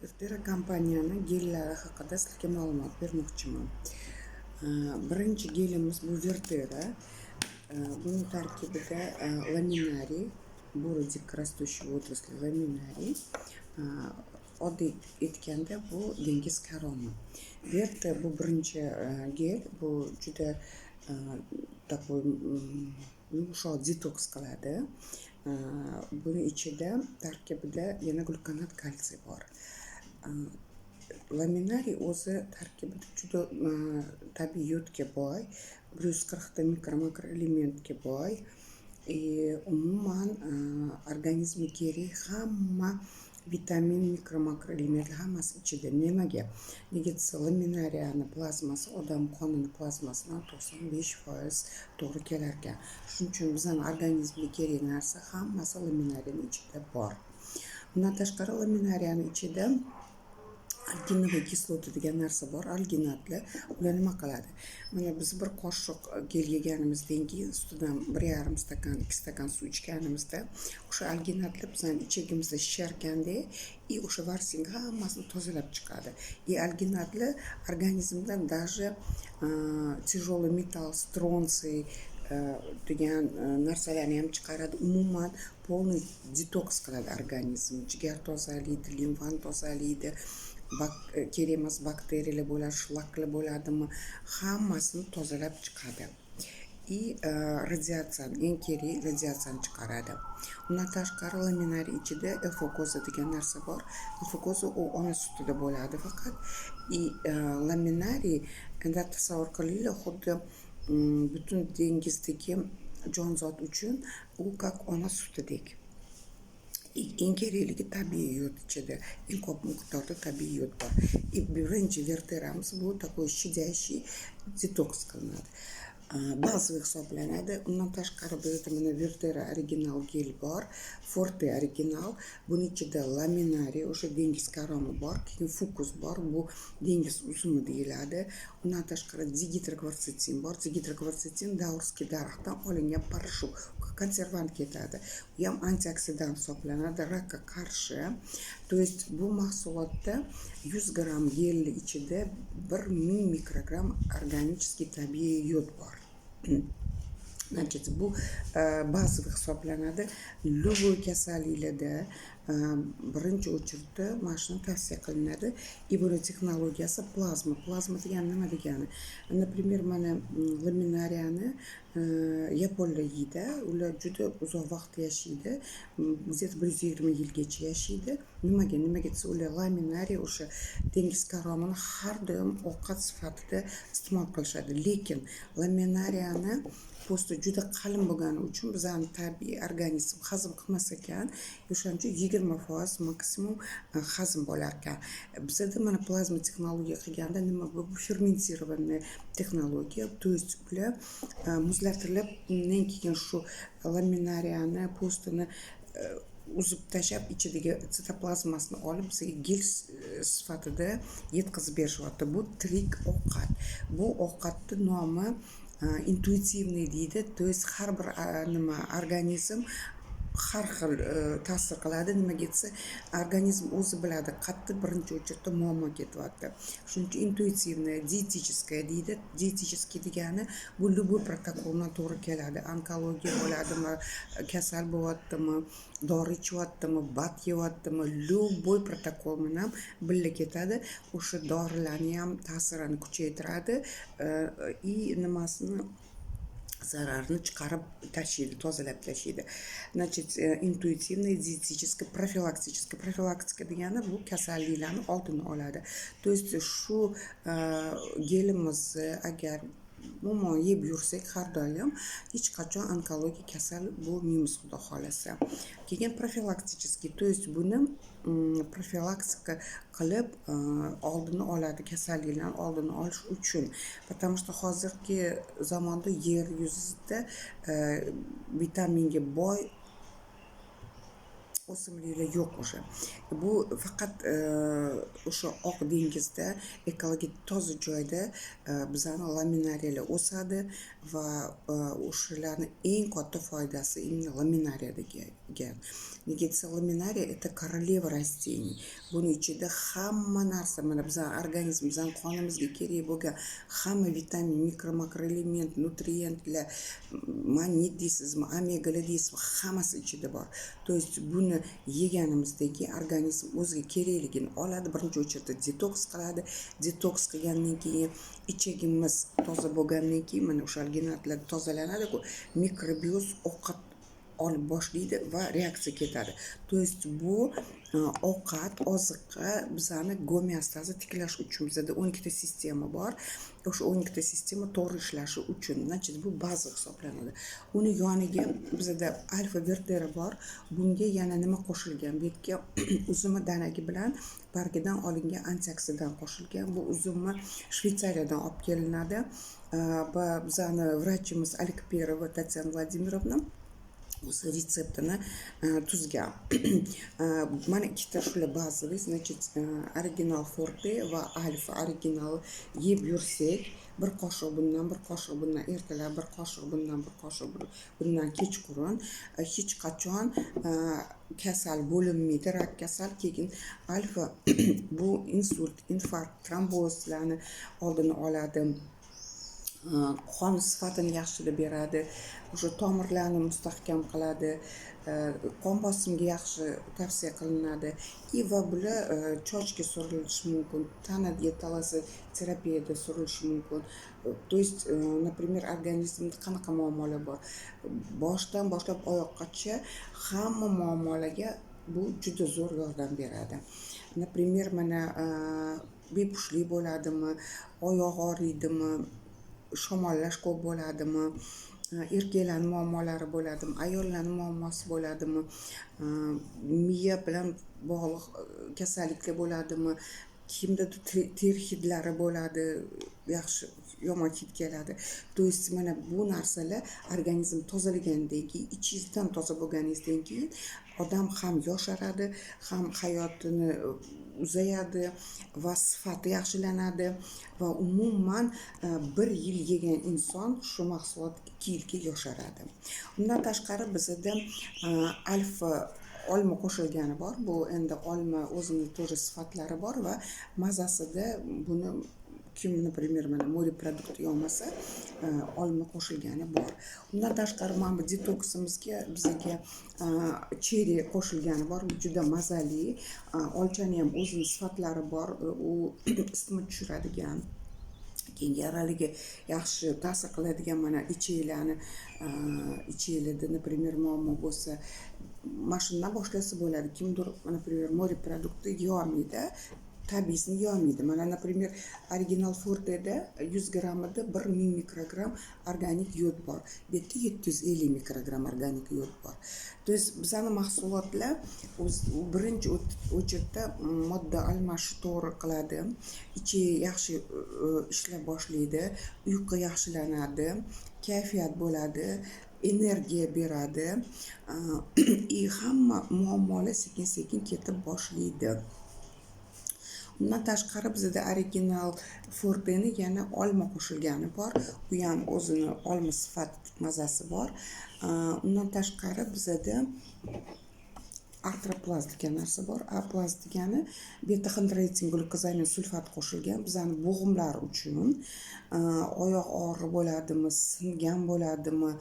Vertera kompaniyani gellari haqida sizga ma'lumot bermoqchiman. Birinchi gelimiz bu Vertera. Buni tarkibida laminariy, bo'ri dikrastущий водоросли laminariy. Oddiy aytganda bu dengiz karomi. Verta bu birinchi gel, bu juda такой yumshoq detoks qiladi. Buni ichida tarkibida yana glukonat kalsiy bor. Laminariy o'zi tarkibida juda tabiiy yodga boy, 140 ta mikro-makroelementga boy. Umuman organizmga kerak hamma vitamin, mikro-makroelementlar hammasi ichida. Nega desa, laminariyani plazmasi odam qonini plazmasidan 95% to'g'ri kelar ekan. Shuning uchun bizning organizmga kerak narsa hammasi laminariyaning ichida bor. Bundan tashqari laminariyani ichida alginovoy kislota degan narsa bor. Alginatlar ular nima qiladi? Mana biz bir qoshiq gel yeganimizdan keyin ustidan 1,5 stakan, 2 stakan suv ichganimizda o'sha alginatlar bizning ichagimizda shisharganda o'sha varsing hammasini tozalab chiqadi. Alginatlar organizmdan даже тяжелый metall, stronsiy degan narsalarni ham chiqaradi. Umuman полный detoks qiladi organizm. Jigar tozalaydi, limfani tozalaydi. Kerak emas bakteriyalar bo'ladi, shlaklar bo'ladimi, hammasini tozalab chiqadi. Radiatsiyani, eng kerak radiatsiyani chiqaradi. Undan tashqari laminariy ichida alfa-koza degan narsa bor. Alfa-koza u ona sutida bo'ladi faqat. Laminariy, endi tasavvur qilinglar, xuddi butun dengizdagi jonzot uchun u как ona sutidek. Eng kerakligi tabiiy yod ichida, eng ko'p miqdorda tabiiy yod bor. Birinchi Verteramiz bu такой щадящий detoks qilinadi. Bazaviy hisoblanadi. Undan tashqari bizda mana Vertera original gel bor, Forte original, buning ichida laminariy, o'sha dengiz karomi bor, keyin Fucus bor, bu dengiz uzumi deyiladi. Undan tashqari dihidrokvartsetin bor. Dihidrokvartsetin davrskiy daraxtdan olingan poрошок, konservant ketadi. U ham antioksidant hisoblanadi, rakka qarshi. То есть bu mahsulotda 100 gram gelli ichida 1000 mikrogram organiический tabiiy yod bor. Bu bazaviy hisoblanadi. Любой kasalliklarda birinchi o'chirda mana shuni tavsiya qilinadi. Buni texnologiyasi plazma. Plazma degani nima degani? Например, mana laminariyani yaponlar yeydi. Ular juda uzoq vaqt yashaydi. Где-то 120 yilgacha yashaydi. Nimaga desa, ular laminariy o'sha dengiz karomini har doim ovqat sifatida iste'mol qilishadi. Lekin laminariyani po'sti juda qalin bo'lgani uchun bizning tabiiy organizm hazm qilmas ekan. O'shaning uchun 20% maksimum hazm bo'lar ekan. Bizda mana plazma texnologiya qilganda nima bu? Bu fermentированный texnologiya. То есть ular muzlatilib, undan keyin shu laminariyani po'stini uzib tashlab, ichidagi sitoplazmasini olib bizga gel sifatida yetkazib berishyapti. Bu tirik ovqat. Bu ovqatning nomi intuitivniy deydi. То есть har bir organizm har xil ta'sir qiladi. Nimaga desa, organizm o'zi biladi, qayerda birinchi o'chirda muammo ketyapti. Shuning uchun intuitivniy, dietическая deydi. Dietический degani bu любой protokoldan to'g'ri keladi. Onkologiya bo'ladimi, kasal bo'lyaptimi, dori ichyaptimi, bat yeyaptimi, любой protokol bilan birga ketadi. O'sha dorilarni ham ta'sirini kuchaytiradi nimasini zararni chiqarib tashlaydi, tozalab tashlaydi. Значит, intuitivniy, dietический, profilaktik. Profilaktika degani bu kasalliklarni oldini oladi. То есть shu gelimizni agar umuman yeb yursak har doim hech qachon onkologik kasal bo'lmaymiz, xudo xolasa. Keyin profilaktik. То есть buni profilaktika qilib oldini oladi, kasalliklarni oldini olish uchun. Потому что hozirgi zamonda yer yuzida vitaminga boy o'simliklar yo'q o'sha. Bu faqat o'sha oq dengizda ekologik toza joyda bizani laminariyalar o'sadi va o'shalarni eng katta foydasi именно laminariyaga. Nega desa, laminariya это королева растений. Buni ichida hamma narsa, mana bizning organizm, bizning qonimizga kerak bo'lgan hamma vitamin, mikro makroelement, nutriyentlar, magnit deysizmi, omegalar deysizmi, hammasi ichida bor. То есть buni yeganimizdagi organizm o'ziga kerakligini oladi, birinchi o'chirda detoks qiladi. Detoks qilgandan keyin ichagimiz toza bo'lgandan keyin mana o'sha alginatlar tozalanadi-ku, mikrobioz ovqat olib boshlaydi va reaksiya ketadi. То есть bu ovqat, oziqa bizani gomeostazni tiklash uchun bizda 12 ta sistema bor. O'sha 12 ta sistema to'g'ri ishlashi uchun, значит, bu baza hisoblanadi. Uni yoniga bizda alfa vertera bor. Bunga yana nima qo'shilgan? Bu yerga uzumi danagi bilan bargidan olingan antioksidant qo'shilgan. Bu uzumni Shveysariyadan olib kelinadi va bizani vrachimiz Alikperova Tatyana Vladimirovna o'zi retseptini tuzgan. Mana ikkita shular bazaviy, значит, original forte va alfa original yeb yursak, bir qoshiq bundan, bir qoshiq bundan ertalab, bir qoshiq bundan, bir qoshiq bundan kechqurun hech qachon kasal bo'linmaydi, rak kasal. Keyin alfa bu insult, infarkt, trombozlarni oldini oladi. Qon sifatini yaxshilab beradi, o'sha tomirlarni mustahkam qiladi, qon bosimga yaxshi tavsiya qilinadi va bular chochga surilishi mumkin, tana dietolasi terapiyada surilishi mumkin. То есть, например, organizmda qanaqa muammolar bor? Boshdan boshlab oyoqqacha hamma muammolarga bu juda zo'r yordam beradi. Например, mana bepushtlik bo'ladimi, oyoq og'riydimi, shamollash ko'p bo'ladimi, erkaklarning muammolari bo'ladimi, ayollarning muammosi bo'ladimi, miya bilan bog'liq kasalliklar bo'ladimi, kimdadir ter hidlari bo'ladi, yaxshi yomon hid keladi. То есть mana bu narsalar organizm tozalagandan keyin, ichingizdan toza bo'lganingizdan keyin odam ham yosharadi, ham hayotini uzayadi va sifati yaxshilanadi va umuman 1 yil yegan inson shu mahsulot 2 yilga yosharadi. Undan tashqari bizda alfa olma qo'shilgani bor. Bu endi olma o'zining to'g'ri sifatlari bor va mazasida buni kim, например, mana moreprodukti yomasa olma qo'shilgani bor. Undan tashqari mana bu detoksimizga bizga cheri qo'shilgani bor. Bu juda mazali. Olchani ham o'zining sifatlari bor. U isitma tushiradigan, keyin yaraliga yaxshi ta'sir qiladigan, mana ichaklarni, ichaklarda, например, muammo bo'lsa, mashinadan boshlasa bo'ladi. Kimdir, например, moreprodukti yeyolmaydi, tabiisini yeyolmaydi. Mana, например, original forteda 100 grammida 1000 mikrogram organik yod bor. Bu yerda 750 mikrogram organik yod bor. То есть bizani mahsulotlar birinchi o'chirda modda almashish to'g'ri qiladi, ichak yaxshi ishlab boshlaydi, uyqu yaxshilanadi, kayfiyat bo'ladi, energiya beradi, hamma muammolar sekin-sekin ketib boshlaydi. Undan tashqari bizda original forteni yana olma qo'shilgani bor. Bu ham o'zini olma sifat mazasi bor. Undan tashqari bizda artroplast degan narsa bor. Aplast degani beta-xondroitin glukozamin sulfat qo'shilgan. Bizani bo'g'imlar uchun oyoq og'ri bo'ladimi, singan bo'ladimi,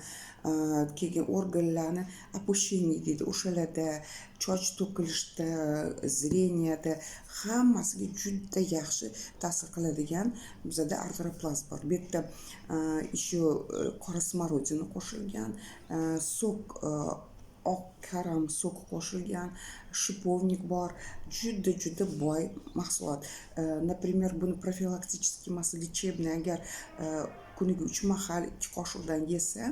keyin organlarni opущение deydi, o'shalarda choch to'kilishda, zreniyada hammasiga juda yaxshi ta'sir qiladigan bizda artroplast bor. Bu yerda еще qora smorodina qo'shilgan, sok, oq karam sok qo'shilgan, shipovnik bor. Juda boy mahsulot. Например, buni profilaktik emas, lechebniy, agar kuniga 3 mahal 2 qoshiqdan yesa,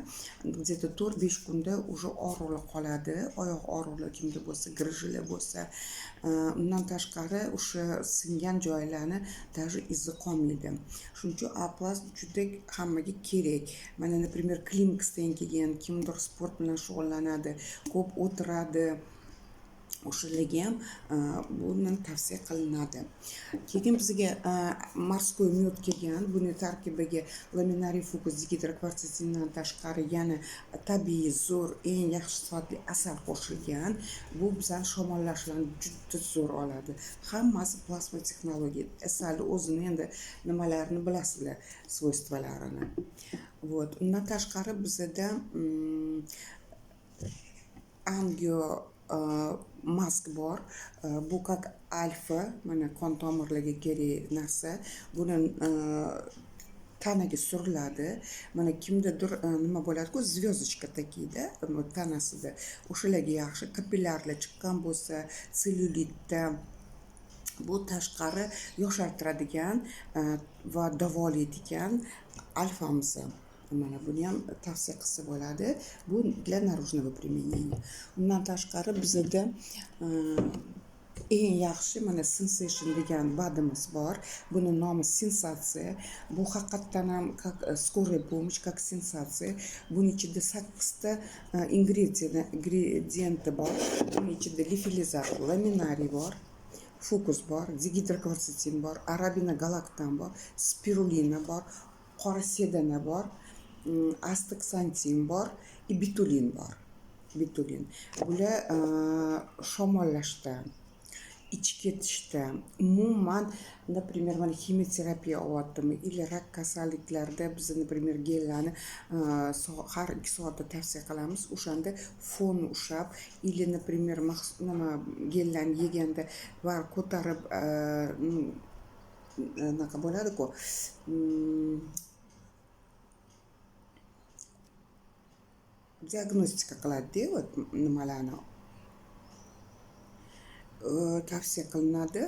где-то 4-5 kunda уже og'riqlar qoladi. Oyoq og'riqlar kimda bo'lsa, grijlar bo'lsa. Undan tashqari o'sha singan joylarni даже izi qolmaydi. Shuning uchun aplast juda hammaga kerak. Mana, например, klinikasdan kelgan kimdir sport bilan shug'ullanadi, ko'p o'tiradi, o'shalarga ham buni tavsiya qilinadi. Keyin bizga morskoy myod kelgan. Buni tarkibiga laminariy fokus degidrokvartitsindan tashqari yana tabiiy zo'r eng yaxshi sifatli asal qo'shilgan. Bu bizani shamollashlarni juda zo'r oladi. Hammasi plazma texnologiya. Asalni o'zini endi nimalarini bilasizlar, svoystvalarini. Вот. Undan tashqari bizda angio mask bor. Bu как alfa, mana qon tomirlariga kerak narsa. Buni tanaga suriladi. Mana kimdadir nima bo'ladi-ku, звездочка takida tanasida. O'shalarga yaxshi, kapillyarlar chiqqan bo'lsa, sellyulitda bu tashqari yoshartiradigan va davolaydigan alfamiz. Mana buni ham tavsiya qilsa bo'ladi. Bu для наружного применения. Undan tashqari bizda eng yaxshi mana sensation degan badimiz bor. Buni nomi sensatsiya. Bu haqiqatdan ham как скорая помощь, как sensatsiya. Buning ichida 8 ta ingredient bor. Buning ichida lifilizator, laminariy bor, fokus bor, degidrokvartitsin bor, arabina galaktan bor, spirulina bor, qora sedana bor, astaxantin bor, bitulin bor. Bitulin. Bular shamollashda, ichib ketishda, umuman, например, mana kimyoterapiya olyaptimi, или rak kasalliklarda biz, например, gellarni har 2 soatda tavsiya qilamiz. O'shanda fon ushlab, или, например, nima gellarni yeganda va ko'tarib naqa bo'ladi-ku. Diagnostika qiladi-da, вот nimalarni tavsiya qilinadi.